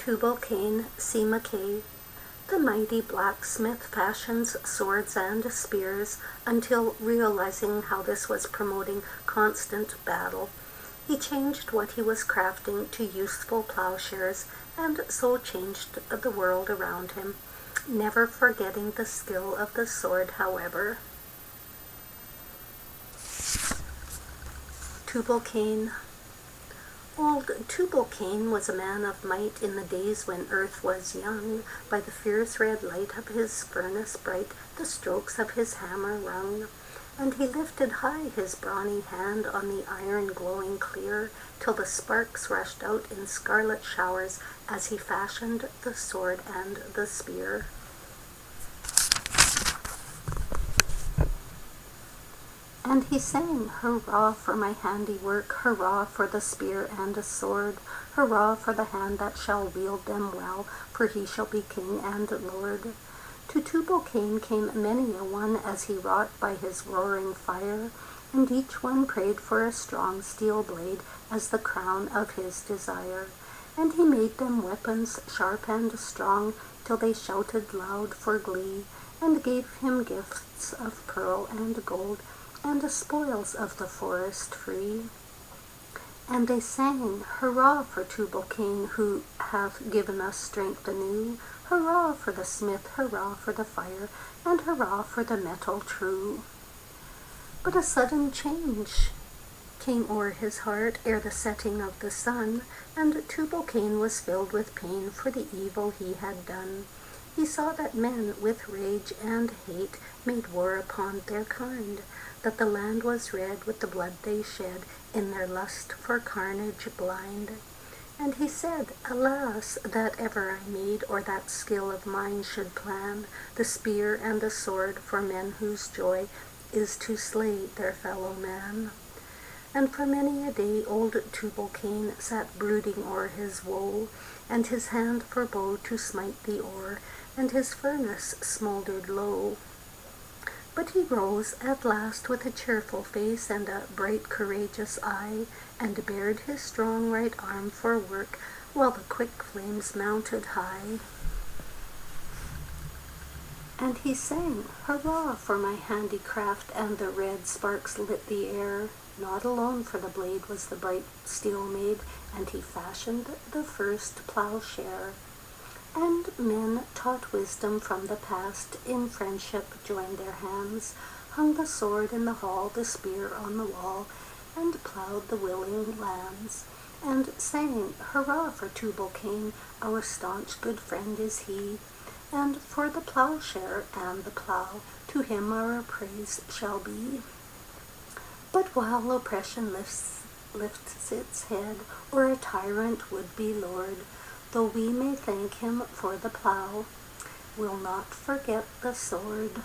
Tubal Cain, C. MacKay. The mighty blacksmith fashions swords and spears until, realizing how this was promoting constant battle, he changed what he was crafting to useful plowshares, and so changed the world around him, never forgetting the skill of the sword, however. Tubal Cain. Old Tubal Cain was a man of might in the days when earth was young. By the fierce red light of his furnace bright, the strokes of his hammer rung. And he lifted high his brawny hand on the iron glowing clear, till the sparks rushed out in scarlet showers as he fashioned the sword and the spear. And he sang, "Hurrah for my handiwork, hurrah for the spear and a sword, hurrah for the hand that shall wield them well, for he shall be king and lord." To Tubal Cain came many a one as he wrought by his roaring fire, and each one prayed for a strong steel blade as the crown of his desire. And he made them weapons sharp and strong, till they shouted loud for glee, and gave him gifts of pearl and gold, and the spoils of the forest free. And they sang, "Hurrah for Tubal Cain, who hath given us strength anew, hurrah for the smith, hurrah for the fire, and hurrah for the metal true." But a sudden change came o'er his heart ere the setting of the sun, and Tubal Cain was filled with pain for the evil he had done. He saw that men with rage and hate made war upon their kind, that the land was red with the blood they shed, in their lust for carnage blind. And he said, "Alas, that ever I made, or that skill of mine should plan, the spear and the sword for men whose joy is to slay their fellow man." And for many a day old Tubal Cain sat brooding o'er his woe, and his hand forbore to smite the ore, and his furnace smouldered low. But he rose at last with a cheerful face and a bright courageous eye, and bared his strong right arm for work, while the quick flames mounted high. And he sang, "Hurrah for my handicraft," and the red sparks lit the air. Not alone for the blade was the bright steel made, and he fashioned the first plowshare. And men taught wisdom from the past, in friendship joined their hands, hung the sword in the hall, the spear on the wall, and plowed the willing lands, and sang, "Hurrah for Tubal Cain, our staunch good friend is he, and for the plowshare and the plow, to him our praise shall be." But while oppression lifts its head, or a tyrant would be lord, though we may thank him for the plow, we'll not forget the sword.